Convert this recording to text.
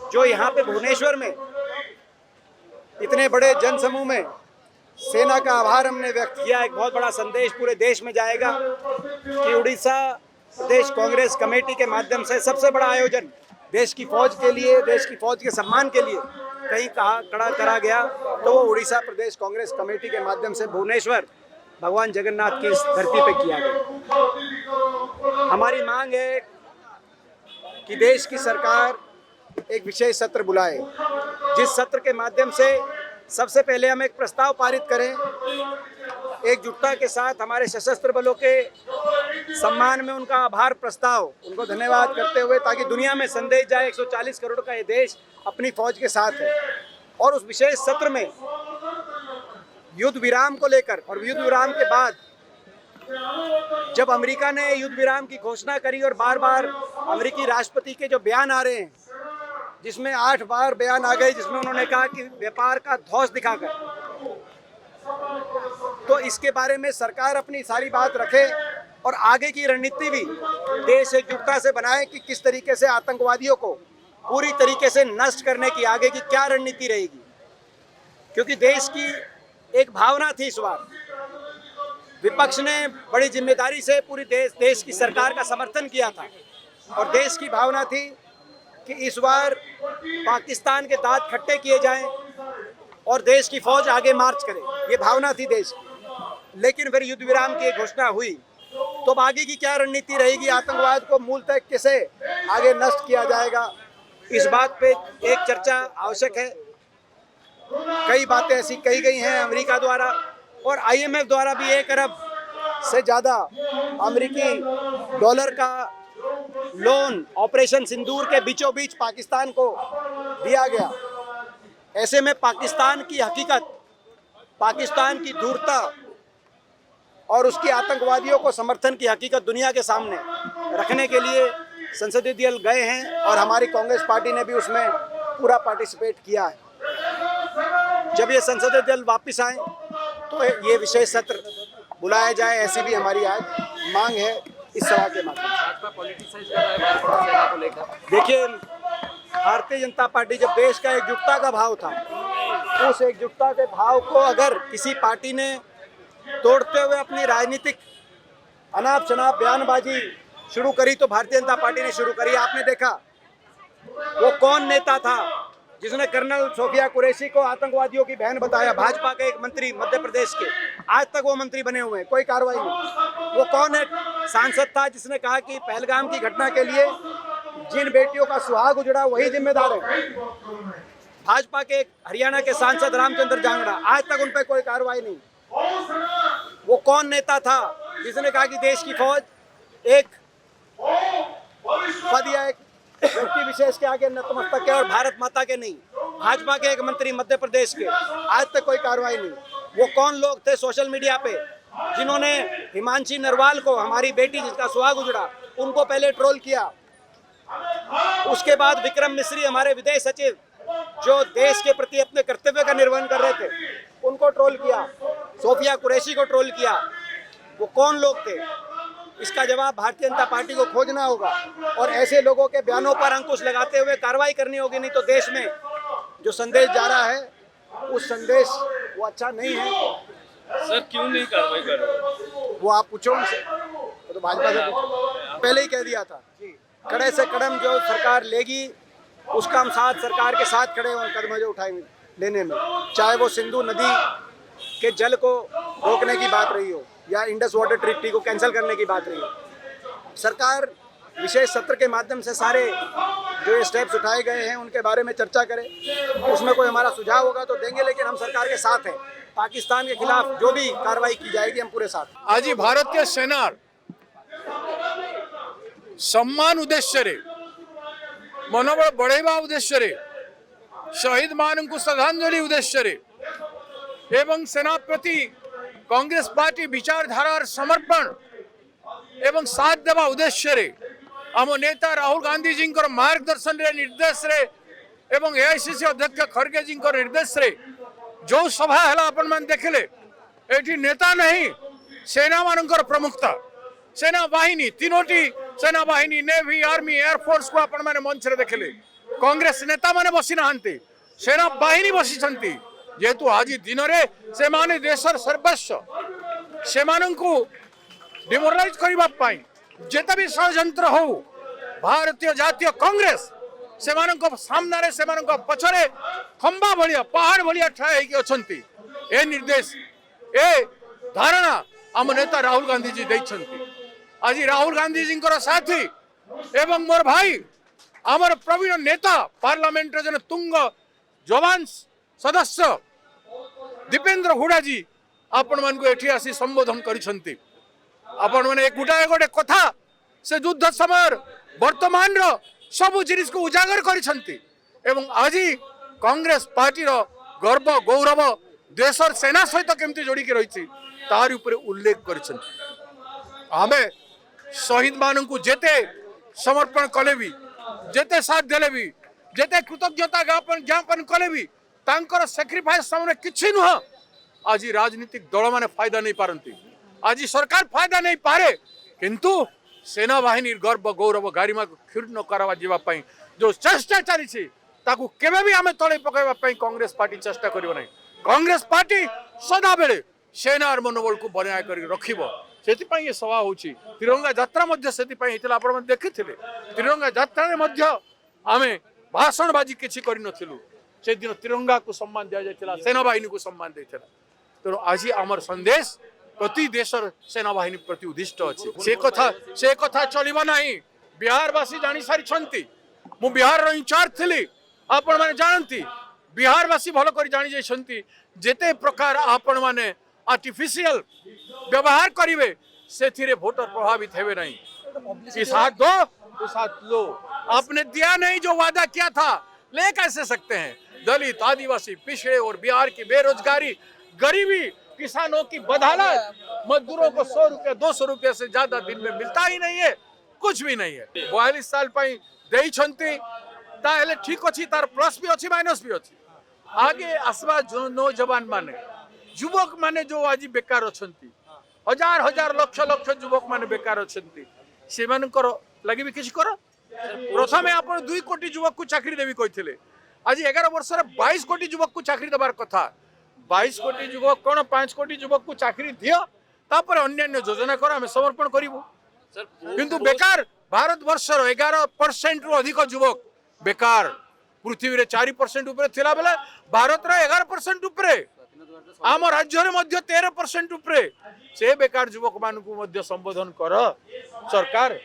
जो यहाँ पे भुवनेश्वर में इतने बड़े जनसमूह में सेना का आभार हमने व्यक्त किया, एक बहुत बड़ा संदेश पूरे देश में जाएगा कि उड़ीसा प्रदेश कांग्रेस कमेटी के माध्यम से सबसे बड़ा आयोजन देश की फौज के लिए, देश की फौज के सम्मान के लिए कहीं खड़ा करा गया तो वो उड़ीसा प्रदेश कांग्रेस कमेटी के माध्यम से भुवनेश्वर भगवान जगन्नाथ की इस धरती पे किया गया। हमारी मांग है कि देश की सरकार एक विशेष सत्र बुलाए, जिस सत्र के माध्यम से सबसे पहले हम एक प्रस्ताव पारित करें, एकजुटता के साथ हमारे सशस्त्र बलों के सम्मान में उनका आभार प्रस्ताव, उनको धन्यवाद करते हुए, ताकि दुनिया में संदेश जाए 140 करोड़ का ये देश अपनी फौज के साथ है। और उस विशेष सत्र में युद्ध विराम को लेकर और युद्ध विराम के बाद जब अमेरिका ने युद्ध विराम की घोषणा करी और बार बार अमेरिकी राष्ट्रपति के जो बयान आ रहे हैं, जिसमें 8 बार बयान आ गए जिसमें उन्होंने कहा कि व्यापार का ध्वज दिखाकर, तो इसके बारे में सरकार अपनी सारी बात रखे और आगे की रणनीति भी देश एकजुटता से बनाए कि किस तरीके से आतंकवादियों को पूरी तरीके से नष्ट करने की आगे की क्या रणनीति रहेगी। क्योंकि देश की एक भावना थी, इस बार विपक्ष ने बड़ी जिम्मेदारी से पूरी देश की सरकार का समर्थन किया था और देश की भावना थी कि इस बार पाकिस्तान के दांत खट्टे किए जाएं और देश की फौज आगे मार्च करे, ये भावना थी देश की। लेकिन फिर युद्ध विराम की घोषणा हुई तो आगे की क्या रणनीति रहेगी, आतंकवाद को मूलतः कैसे आगे नष्ट किया जाएगा, इस बात पे एक चर्चा आवश्यक है। कई बातें ऐसी कही गई हैं अमेरिका द्वारा और IMF द्वारा भी 1 अरब से ज़्यादा अमेरिकी डॉलर का लोन ऑपरेशन सिंदूर के बीचों बीच पाकिस्तान को दिया गया। ऐसे में पाकिस्तान की हकीकत, पाकिस्तान की धूर्तता और उसकी आतंकवादियों को समर्थन की हकीकत दुनिया के सामने रखने के लिए संसदीय दल गए हैं और हमारी कांग्रेस पार्टी ने भी उसमें पूरा पार्टिसिपेट किया है। जब ये संसदीय दल वापस आए तो ये विशेष सत्र बुलाया जाए, ऐसी भी हमारी आज मांग है इस सभा के माध्यम से। देखिए, भारतीय जनता पार्टी जब देश का एकजुटता का भाव था, उस एकजुटता के भाव को अगर किसी पार्टी ने तोड़ते हुए अपनी राजनीतिक अनाप शनाप बयानबाजी शुरू करी तो भारतीय जनता पार्टी ने शुरू करी। आपने देखा वो कौन नेता था जिसने कर्नल सोफिया कुरैशी को आतंकवादियों की बहन बताया, भाजपा के एक मंत्री मध्य प्रदेश के, आज तक वो मंत्री बने हुए हैं, कोई कार्रवाई नहीं। वो कौन एक सांसद था जिसने कहा कि पहलगाम की घटना के लिए जिन बेटियों का सुहाग उजड़ा वही जिम्मेदार है। भाजपा के एक हरियाणा के सांसद रामचंद्र जांगड़ा, आज तक उन पर कोई कार्रवाई नहीं। वो कौन नेता था जिसने कहा कि देश की फौज एक पद या एक व्यक्ति विशेष के आगे नतमस्तक है और भारत माता के नहीं। भाजपा के एक मंत्री मध्य प्रदेश के, आज तक कोई कार्रवाई नहीं। वो कौन लोग थे सोशल मीडिया पे जिन्होंने हिमांशी नरवाल को, हमारी बेटी जिसका सुहाग उजड़ा, उनको पहले ट्रोल किया। उसके बाद विक्रम मिश्री, हमारे विदेश सचिव, जो देश के प्रति अपने कर्तव्य का निर्वहन कर रहे थे, उनको ट्रोल किया। सोफिया कुरैशी को ट्रोल किया। वो कौन लोग थे? इसका जवाब भारतीय जनता पार्टी को खोजना होगा और ऐसे लोगों के बयानों पर अंकुश लगाते हुए कार्रवाई करनी होगी। नहीं तो देश में जो संदेश जा रहा है उस संदेश वो अच्छा नहीं है। सर, क्यों नहीं कार्रवाई कर रहे? वो आप पूछो उनसे, तो भाजपा से पूछो। पहले ही कह दिया था, कड़े से कदम जो सरकार लेगी उसका हम साथ सरकार के साथ खड़े उन कदम जो उठाएंगे लेने में, चाहे वो सिंधु नदी के जल को रोकने की बात रही हो या इंडस वाटर ट्रीटी को कैंसिल करने की बात रही हो। सरकार विशेष सत्र के माध्यम से सारे जो ये स्टेप्स उठाए गए हैं उनके बारे में चर्चा करे, उसमें कोई हमारा सुझाव होगा तो देंगे, लेकिन हम सरकार के साथ हैं। पाकिस्तान के खिलाफ जो भी कार्रवाई की जाएगी हम पूरे साथ। आज भारतीय सेना सम्मान उद्देश्य रे, मनोबल बढ़ेवा उद्देश्य रे, शहीद मान को श्रद्धांजलि उद्देश्य रे एवं सेना प्रति कांग्रेस पार्टी विचारधारार समर्पण एवं साथ देवा उद्देश्य रे आम नेता राहुल गांधी जी मार्गदर्शन रे निर्देश रे एवं AICC अध्यक्ष खड़गे जी निर्देश रे जो सभा है अपन मैंने देखले एठी नेता नहीं सेना मानकर प्रमुखता, सेना बाहिनी तीनोटी सेना बाहिनी, नेवी, आर्मी, एयरफोर्स को अपन मैंने मंच रे देखले। कांग्रेस नेता माने बसी नाहंती सेना बाहिनी बसी जेहेतु आज दिन में से माने देशर सर्वस्व से डिमोरालाइज करने जेते भी षड्यंत्र हो भारतीय जातीय कांग्रेस से सामने से पछरे खंबा भलिया पहाड़ भलिया ठाए होती ए निर्देश ए धारणा आम नेता राहुल गांधी जी देइछंती। आज राहुल गांधी जी साथी एवं मोर भाई आमर प्रवीण नेता पार्लियामेंट जन तुंग जवान सदस्य दीपेंद्र हुडा जी आपण मान को एठी आसी संबोधन करिसंती। आपण माने गोटे गोटे कथा से युद्ध समय वर्तमान रो सब जिनिस को उजागर करिसंती एवं आज कांग्रेस पार्टी रो गर्व गौरव देशर सेना सहित केमती जोड़ी के रही तार ऊपर उल्लेख करिसंती। आमे शहीद मान को जेते समर्पण कले भी जेते साथ देले भी जेते कृतज्ञता ज्ञापन कले भी तांकर सैक्रिफाइस सामने किछि नुह। आज राजनीतिक दल माने फायदा नहीं पारंती आज सरकार फायदा नहीं पारे किंतु सेना बाहिनी गर्व गौरव गारिमा को क्षुण्ण करवा जीवा पई जो चेष्टा चली ताकू केबे भी आमे तळे पकाइबा पई कांग्रेस पार्टी चेष्टा करियो नहीं। कांग्रेस पार्टी सदा बेले सेनार मनोबल को बनाय करी रखिबो सेति पई ये सभा होची। तिरंगा यात्रा मध्ये सेति पई हितला आपण मन देखिथिले तिरंगा यात्रा रे मध्ये आमे भाषण बाजी किछि करि नथिलु से दिन तिरंगा को सम्मान दिया जायतिला सेना बाहिनी को सम्मान देथिला। तो आज आमर संदेश प्रति देशर सेना बाहिनी प्रति उद्दिष्ट अछि से कथा चलिबा नाही। बिहारवासी जानि सारी छंती मु बिहार रो इंचार्ज थिली आपण माने जानती बिहारवासी भलो करी जानि जाय छंती जेते प्रकार आपण माने आर्टिफिशियल व्यवहार करिवे सेथिरे वोटर प्रभावित हेबे नहीं। कि साथ दो तो साथ लो आपने दिया नहीं जो वादा किया था ले कैसे सकते हैं। दलित आदिवासी पिछड़े और बिहार की बेरोजगारी गरीबी किसानों की बदहालत मजदूरों को 100 रुपये 200 रुपये से ज्यादा दिन में मिलता ही नहीं है कुछ भी नहीं है। 42 साल पाई देई छंती ताहेले ठीक अछि तार प्लस भी अछि माइनस भी अछि। आगे आसवा जो नौजवान माने युवक माने जो आज बेकार अछंती हजार हजार लक्ष लक्ष युवक माने बेकार अछंती से मानकर लगी भी किछ करो। प्रथमे आपण 2 कोटी युवक को चाकरी देवी कहिथिले आज 11 वर्ष रे 22 कोटी युवक को चाकरी देबार कथा। 22 कोटी युवक कोन 5 कोटी युवक को चाकरी दियो तापर अन्य योजना कर हम समर्पण करिवो किंतु बेकार भारत वर्ष रो 11% रु अधिक युवक बेकार पृथ्वी रे 4% ऊपर थिला बेले भारत रो 11% ऊपर आम राज्य रे मध्य 13% ऊपर से बेकार युवक मान को मध्य संबोधन कर सरकार।